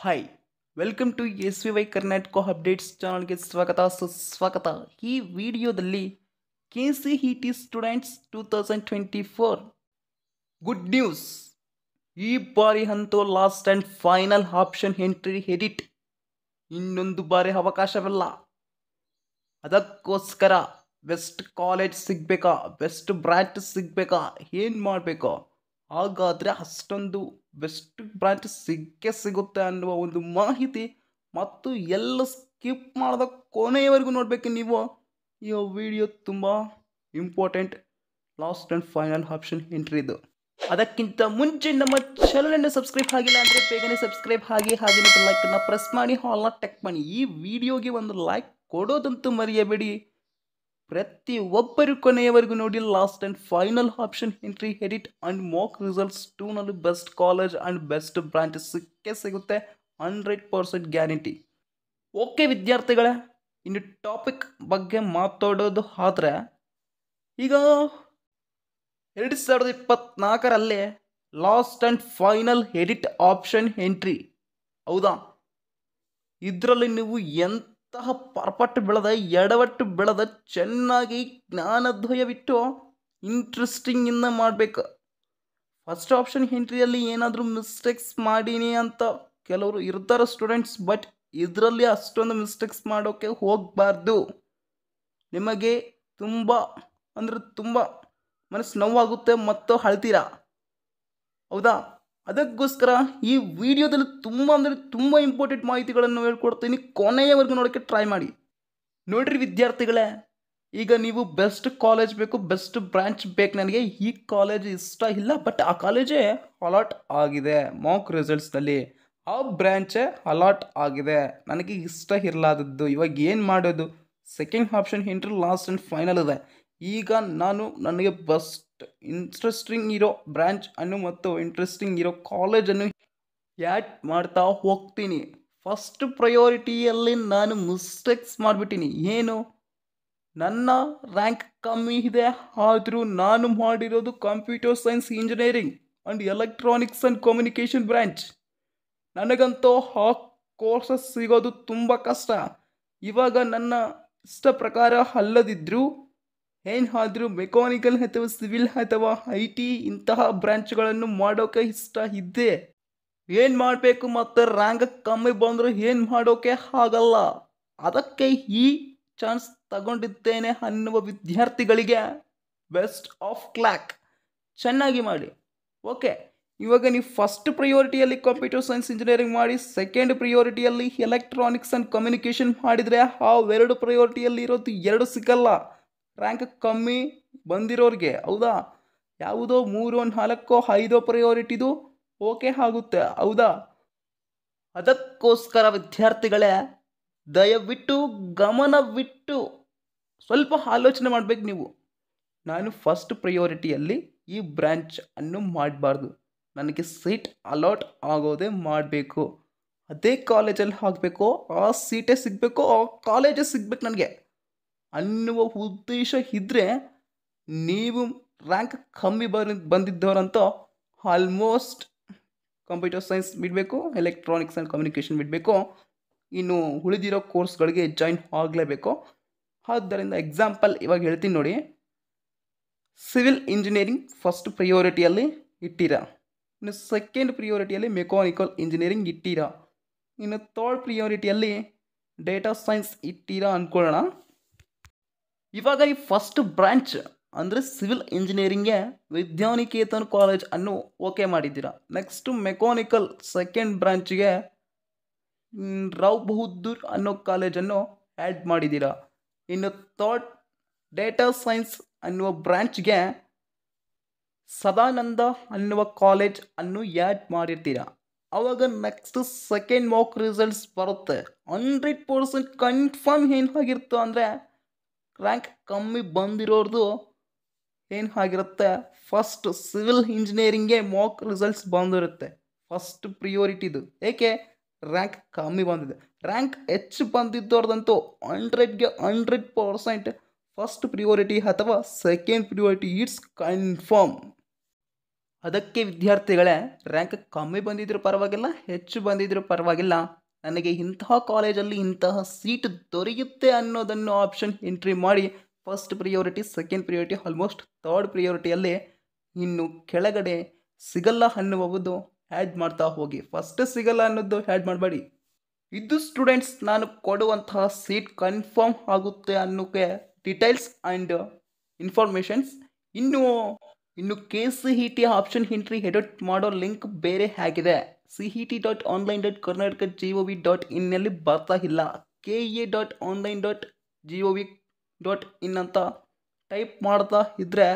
Hi welcome to S V Y Karnataka updates ಚಾನಲ್ಗೆ ಸ್ವಾಗತ ಸುಸ್ವಾಗತ. ಈ ವಿಡಿಯೋದಲ್ಲಿ K C E T students 2024 good news. ಈ ಬಾರಿ ಅಂತೂ last and final option entry edit ಇನ್ನೊಂದು ಬಾರಿ ಅವಕಾಶವಿಲ್ಲ. ಅದಕ್ಕೋಸ್ಕರ ಬೆಸ್ಟ್ ಕಾಲೇಜ್ ಸಿಗಬೇಕಾ, ಬೆಸ್ಟ್ ಬ್ರಾಂಚ್ ಸಿಗಬೇಕಾ, ಏನು ಮಾಡಬೇಕು, ಹಾಗಾದರೆ ಅಷ್ಟೊಂದು ಬೆಸ್ಟ್ ಬ್ರಾಂಚ್ ಸಿಗುತ್ತೆ ಅನ್ನುವ ಒಂದು ಮಾಹಿತಿ ಮತ್ತು ಎಲ್ಲ ಸ್ಕಿಪ್ ಮಾಡಿದ ಕೊನೆಯವರೆಗೂ ನೋಡಬೇಕು ನೀವು. ಈ ವಿಡಿಯೋ ತುಂಬ important, last and final option entry ಇದು. ಅದಕ್ಕಿಂತ ಮುಂಚೆ ನಮ್ಮ ಚಾನಲನ್ನು ಸಬ್ಸ್ಕ್ರೈಬ್ ಆಗಿಲ್ಲ ಅಂದರೆ ಬೇಗನೆ ಸಬ್ಸ್ಕ್ರೈಬ್ ಆಗಿ ಹಾಗೆ ಲೈಕನ್ನು ಪ್ರೆಸ್ ಮಾಡಿ ಹಾಲ್ನ ಟೆಕ್ ಮಾಡಿ. ಈ ವಿಡಿಯೋಗೆ ಒಂದು ಲೈಕ್ ಕೊಡೋದಂತೂ ಮರೆಯಬೇಡಿ. ಪ್ರತಿಯೊಬ್ಬರು ಕೊನೆಯವರೆಗೂ ನೋಡಿ. Last and final option entry edit and mock results 2ನಲ್ಲಿ best college and best branch ಸಿಗುತ್ತೆ, 100% ಗ್ಯಾರಂಟಿ. ಓಕೆ ವಿದ್ಯಾರ್ಥಿಗಳೇ, ಇನ್ನು ಟಾಪಿಕ್ ಬಗ್ಗೆ ಮಾತಾಡೋದು ಆದರೆ ಈಗ 2024ರಲ್ಲಿ last and final edit option entry, ಹೌದಾ? ಇದರಲ್ಲಿ ನೀವು ಎಂತಹ ಪರ್ಪಟ್ಟು ಬೆಳೆದ, ಎಡವಟ್ಟು ಬೆಳೆದ, ಚೆನ್ನಾಗಿ ಜ್ಞಾನೋದಯವಿಟ್ಟು ಇಂಟ್ರೆಸ್ಟಿಂಗಿಂದ ಮಾಡಬೇಕು. ಫಸ್ಟ್ ಆಪ್ಷನ್ ಎಂಟ್ರಿಯಲ್ಲಿ ಏನಾದರೂ ಮಿಸ್ಟೇಕ್ಸ್ ಮಾಡೀನಿ ಅಂತ ಕೆಲವರು ಇರ್ತಾರೆ ಸ್ಟೂಡೆಂಟ್ಸ್, ಬಟ್ ಇದರಲ್ಲಿ ಅಷ್ಟೊಂದು ಮಿಸ್ಟೇಕ್ಸ್ ಮಾಡೋಕ್ಕೆ ಹೋಗಬಾರ್ದು. ನಿಮಗೆ ತುಂಬ ಮನಸ್ಸು ನೋವಾಗುತ್ತೆ ಮತ್ತು ಅಳ್ತೀರಾ, ಹೌದಾ? ಅದಕ್ಕೋಸ್ಕರ ಈ ವಿಡಿಯೋದಲ್ಲಿ ತುಂಬ ಇಂಪಾರ್ಟೆಂಟ್ ಮಾಹಿತಿಗಳನ್ನು ಹೇಳ್ಕೊಡ್ತೀನಿ. ಕೊನೆಯವರೆಗೂ ನೋಡೋಕ್ಕೆ ಟ್ರೈ ಮಾಡಿ. ನೋಡ್ರಿ ವಿದ್ಯಾರ್ಥಿಗಳೇ, ಈಗ ನೀವು ಬೆಸ್ಟ್ ಕಾಲೇಜ್ ಬೇಕು, ಬೆಸ್ಟ್ ಬ್ರಾಂಚ್ ಬೇಕು, ನನಗೆ ಈ ಕಾಲೇಜ್ ಇಷ್ಟ ಇಲ್ಲ ಬಟ್ ಆ ಕಾಲೇಜೇ ಅಲಾಟ್ ಆಗಿದೆ ಮಾಕ್ ರಿಸಲ್ಟ್ಸ್ನಲ್ಲಿ, ಆ ಬ್ರ್ಯಾಂಚೇ ಅಲಾಟ್ ಆಗಿದೆ, ನನಗೆ ಇಷ್ಟ ಇರಲಾದದ್ದು, ಇವಾಗ ಏನು ಮಾಡೋದು? Second option entry last and final ಇದೆ. ಈಗ ನನಗೆ ಬೆಸ್ಟ್ ಇಂಟ್ರೆಸ್ಟಿಂಗ್ ಇರೋ ಬ್ರಾಂಚ್ ಅನ್ನು ಮತ್ತು ಇಂಟ್ರೆಸ್ಟಿಂಗ್ ಇರೋ ಕಾಲೇಜನ್ನು ಆ್ಯಡ್ ಮಾಡ್ತಾ ಹೋಗ್ತೀನಿ. ಫಸ್ಟ್ ಪ್ರಯಾರಿಟಿಯಲ್ಲಿ ನಾನು ಮಿಸ್ಟೇಕ್ಸ್ ಮಾಡಿಬಿಟ್ಟಿನಿ. ಏನು? ನನ್ನ ರ್ಯಾಂಕ್ ಕಮ್ಮಿ ಇದೆ, ಆದರೂ ನಾನು ಮಾಡಿರೋದು computer science engineering and electronics and communication branch. ನನಗಂತೂ ಆ ಕೋರ್ಸಸ್ ಸಿಗೋದು ತುಂಬ ಕಷ್ಟ. ಇವಾಗ ನನ್ನ ಇಷ್ಟ ಪ್ರಕಾರ ಅಲ್ಲದಿದ್ದರೂ ಏನಾದರೂ ಮೆಕ್ಯಾನಿಕಲ್ ಅಥವಾ ಸಿವಿಲ್ ಅಥವಾ IT ಇಂತಹ ಬ್ರ್ಯಾಂಚ್ಗಳನ್ನು ಮಾಡೋಕ್ಕೆ ಇಷ್ಟ ಇದ್ದೆ. ಏನು ಮಾಡಬೇಕು? ಮತ್ತು ರ್ಯಾಂಕ್ ಕಮ್ಮಿ ಬಂದರೂ ಏನು ಮಾಡೋಕ್ಕೆ ಆಗಲ್ಲ. ಅದಕ್ಕೆ ಈ ಚಾನ್ಸ್ ತಗೊಂಡಿದ್ದೇನೆ ಅನ್ನುವ ವಿದ್ಯಾರ್ಥಿಗಳಿಗೆ ಬೆಸ್ಟ್ ಆಫ್ ಕ್ಲಾಕ್, ಚೆನ್ನಾಗಿ ಮಾಡಿ. ಓಕೆ, ಇವಾಗ ನೀವು ಫಸ್ಟ್ ಪ್ರಯಾರಿಟಿಯಲ್ಲಿ ಕಂಪ್ಯೂಟರ್ ಸೈನ್ಸ್ ಇಂಜಿನಿಯರಿಂಗ್ ಮಾಡಿ, ಸೆಕೆಂಡ್ ಪ್ರಯಾರಿಟಿಯಲ್ಲಿ ಎಲೆಕ್ಟ್ರಾನಿಕ್ಸ್ ಆ್ಯಂಡ್ ಕಮ್ಯುನಿಕೇಷನ್ ಮಾಡಿದರೆ ಆ ಎರಡು ಪ್ರಯಾರಿಟಿಯಲ್ಲಿ ಇರೋದು ಎರಡು ಸಿಗಲ್ಲ ರ್ಯಾಂಕ್ ಕಮ್ಮಿ ಬಂದಿರೋರಿಗೆ, ಹೌದಾ? ಯಾವುದೋ 3, 4, 5 ಪ್ರಯಾರಿಟಿದು ಓಕೆ ಆಗುತ್ತೆ, ಹೌದಾ? ಅದಕ್ಕೋಸ್ಕರ ವಿದ್ಯಾರ್ಥಿಗಳೇ, ದಯವಿಟ್ಟು ಗಮನವಿಟ್ಟು ಸ್ವಲ್ಪ ಆಲೋಚನೆ ಮಾಡಬೇಕು ನೀವು. ನಾನು ಫಸ್ಟ್ ಪ್ರಯಾರಿಟಿಯಲ್ಲಿ ಈ ಬ್ರ್ಯಾಂಚ್ ಅನ್ನು ಮಾಡಬಾರ್ದು, ನನಗೆ ಸೀಟ್ ಅಲಾಟ್ ಆಗೋದೇ ಮಾಡಬೇಕು, ಅದೇ ಕಾಲೇಜಲ್ಲಿ ಆಗಬೇಕು, ಆ ಸೀಟೇ ಸಿಗಬೇಕು, ಆ ಕಾಲೇಜೇ ಸಿಗ್ಬೇಕು ನನಗೆ ಅನ್ನುವ ಉದ್ದೇಶ ಇದ್ದರೆ ನೀವು ರ್ಯಾಂಕ್ ಕಮ್ಮಿ ಬಂದಿದ್ದವರಂತೂ ಆಲ್ಮೋಸ್ಟ್ ಕಂಪ್ಯೂಟರ್ ಸೈನ್ಸ್ ಬಿಡಬೇಕು, ಎಲೆಕ್ಟ್ರಾನಿಕ್ಸ್ ಆ್ಯಂಡ್ ಕಮ್ಯುನಿಕೇಷನ್ ಬಿಡಬೇಕು, ಇನ್ನು ಉಳಿದಿರೋ ಕೋರ್ಸ್ಗಳಿಗೆ ಜಾಯಿನ್ ಆಗಲೇಬೇಕು. ಆದ್ದರಿಂದ ಎಕ್ಸಾಂಪಲ್ ಇವಾಗ ಹೇಳ್ತೀನಿ ನೋಡಿ. ಸಿವಿಲ್ ಇಂಜಿನಿಯರಿಂಗ್ ಫಸ್ಟ್ ಪ್ರಯಾರಿಟಿಯಲ್ಲಿ ಇಟ್ಟಿರಾ, ಇನ್ನು ಸೆಕೆಂಡ್ ಪ್ರಿಯಾರಿಟಿಯಲ್ಲಿ ಮೆಕ್ಯಾನಿಕಲ್ ಇಂಜಿನಿಯರಿಂಗ್ ಇಟ್ಟಿರಾ, ಇನ್ನು ಥರ್ಡ್ ಪ್ರಿಯಾರಿಟಿಯಲ್ಲಿ ಡೇಟಾ ಸೈನ್ಸ್ ಇಟ್ಟಿರಾ ಅಂದ್ಕೊಳ್ಳೋಣ. ಇವಾಗ ಈ ಫಸ್ಟ್ ಬ್ರಾಂಚ್ ಅಂದರೆ ಸಿವಿಲ್ ಇಂಜಿನಿಯರಿಂಗ್ಗೆ ವಿದ್ಯಾನಿಕೇತನ್ ಕಾಲೇಜ್ ಅನ್ನು ಓಕೆ ಮಾಡಿದ್ದೀರಾ. ನೆಕ್ಸ್ಟ್ ಮೆಕ್ಯಾನಿಕಲ್ ಸೆಕೆಂಡ್ ಬ್ರಾಂಚ್ಗೆ ರಾವ್ ಬಹದ್ದೂರ್ ಅನ್ನೋ ಕಾಲೇಜನ್ನು ಆ್ಯಡ್ ಮಾಡಿದ್ದೀರಾ. ಇನ್ನು ಥರ್ಡ್ ಡೇಟಾ ಸೈನ್ಸ್ ಅನ್ನುವ ಬ್ರಾಂಚ್ಗೆ ಸದಾನಂದ ಅನ್ನುವ ಕಾಲೇಜ್ ಅನ್ನು ಆ್ಯಡ್ ಮಾಡಿರ್ತೀರಾ. ಆವಾಗ ನೆಕ್ಸ್ಟ್ ಸೆಕೆಂಡ್ ಮಾಕ್ ರಿಸಲ್ಟ್ಸ್ ಬರುತ್ತೆ. 100% ಕನ್ಫರ್ಮ್ ಏನಾಗಿರುತ್ತೆ ಅಂದರೆ ರ್ಯಾಂಕ್ ಕಮ್ಮಿ ಬಂದಿರೋದು ಏನಾಗಿರುತ್ತೆ, ಫಸ್ಟ್ ಸಿವಿಲ್ ಇಂಜಿನಿಯರಿಂಗ್ಗೆ ಮಾಕ್ ರಿಸಲ್ಟ್ಸ್ ಬಂದಿರುತ್ತೆ ಫಸ್ಟ್ ಪ್ರಿಯಾರಿಟಿದು. ಏಕೆ? ರ್ಯಾಂಕ್ ಕಮ್ಮಿ ಬಂದಿದೆ. ರ್ಯಾಂಕ್ ಹೆಚ್ಚು ಬಂದಿದ್ದವ್ರದಂತೂ 100ಗೆ 100% ಫಸ್ಟ್ ಪ್ರಿಯಾರಿಟಿ ಅಥವಾ ಸೆಕೆಂಡ್ ಪ್ರಿಯಾರಿಟಿ ಇಟ್ಸ್ ಕನ್ಫರ್ಮ್. ಅದಕ್ಕೆ ವಿದ್ಯಾರ್ಥಿಗಳೇ, ರ್ಯಾಂಕ್ ಕಮ್ಮಿ ಬಂದಿದ್ರೂ ಪರವಾಗಿಲ್ಲ, ಹೆಚ್ಚು ಬಂದಿದ್ರೂ ಪರವಾಗಿಲ್ಲ, ನನಗೆ ಇಂತಹ ಕಾಲೇಜಲ್ಲಿ ಇಂತಹ ಸೀಟ್ ದೊರೆಯುತ್ತೆ ಅನ್ನೋದನ್ನು ಆಪ್ಷನ್ ಎಂಟ್ರಿ ಮಾಡಿ first priority, second priority, almost third ಪ್ರಿಯಾರಿಟಿಯಲ್ಲಿ ಇನ್ನು ಕೆಳಗಡೆ ಸಿಗಲ್ಲ ಅನ್ನುವುದು ಆ್ಯಡ್ ಮಾಡ್ತಾ ಹೋಗಿ. ಫಸ್ಟ್ ಸಿಗಲ್ಲ ಅನ್ನೋದು ಆ್ಯಡ್ ಮಾಡಬೇಡಿ. ಇದು ಸ್ಟೂಡೆಂಟ್ಸ್ ನಾನು ಕೊಡುವಂತಹ ಸೀಟ್ ಕನ್ಫರ್ಮ್ ಆಗುತ್ತೆ ಅನ್ನೋಕ್ಕೆ ಡೀಟೇಲ್ಸ್ ಆ್ಯಂಡ್ ಇನ್ಫಾರ್ಮೇಷನ್ಸ್. ಇನ್ನು KCET ಆಪ್ಷನ್ ಎಂಟ್ರಿ ಎಡಿಟ್ ಮಾಡೋ ಲಿಂಕ್ ಬೇರೆ ಆಗಿದೆ. cet.online.karnataka.gov.in ಬರ್ತಾ ಇಲ್ಲ. KEA.online.gov.in ಅಂತ ಟೈಪ್ ಮಾಡ್ತಾ ಇದ್ದರೆ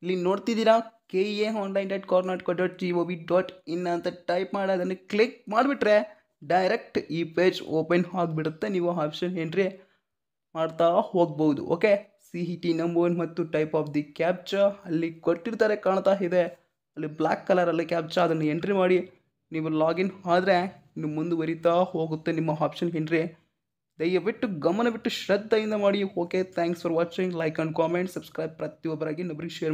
ಇಲ್ಲಿ ನೋಡ್ತಿದ್ದೀರಾ, KEA.online.karnataka.gov.in ಅಂತ ಟೈಪ್ ಮಾಡಿ ಅದನ್ನು ಕ್ಲಿಕ್ ಮಾಡಿಬಿಟ್ರೆ ಡೈರೆಕ್ಟ್ ಈ ಪೇಜ್ ಓಪನ್ ಆಗಿಬಿಡುತ್ತೆ. ನೀವು ಆಪ್ಷನ್ ಎಂಟ್ರಿ ಮಾಡ್ತಾ ಹೋಗ್ಬೋದು. ಓಕೆ, CET ನಂಬರ್ ಮತ್ತು ಟೈಪ್ ಆಫ್ ದಿ ಕ್ಯಾಪ್ಚಾ ಅಲ್ಲಿ ಕೊಟ್ಟಿರ್ತಾರೆ, ಕಾಣ್ತಾ ಇದೆ ಅಲ್ಲಿ ಬ್ಲ್ಯಾಕ್ ಕಲರಲ್ಲಿ ಕ್ಯಾಪ್ಚಾ, ಅದನ್ನು ಎಂಟ್ರಿ ಮಾಡಿ ನೀವು ಲಾಗಿನ್ ಆದರೆ ಇನ್ನು ಮುಂದುವರಿತಾ ಹೋಗುತ್ತೆ ನಿಮ್ಮ ಆಪ್ಷನ್ ಎಂಟ್ರಿ. ದಯವಿಟ್ಟು ಗಮನವಿಟ್ಟು ಶ್ರದ್ಧೆಯಿಂದ ಮಾಡಿ. Okay, thanks for watching. Like and comment, subscribe ಪ್ರತಿಯೊಬ್ಬರಾಗಿ ಇನ್ನೊಬ್ಬರಿಗೆ ಶೇರ್ ಮಾಡಿ.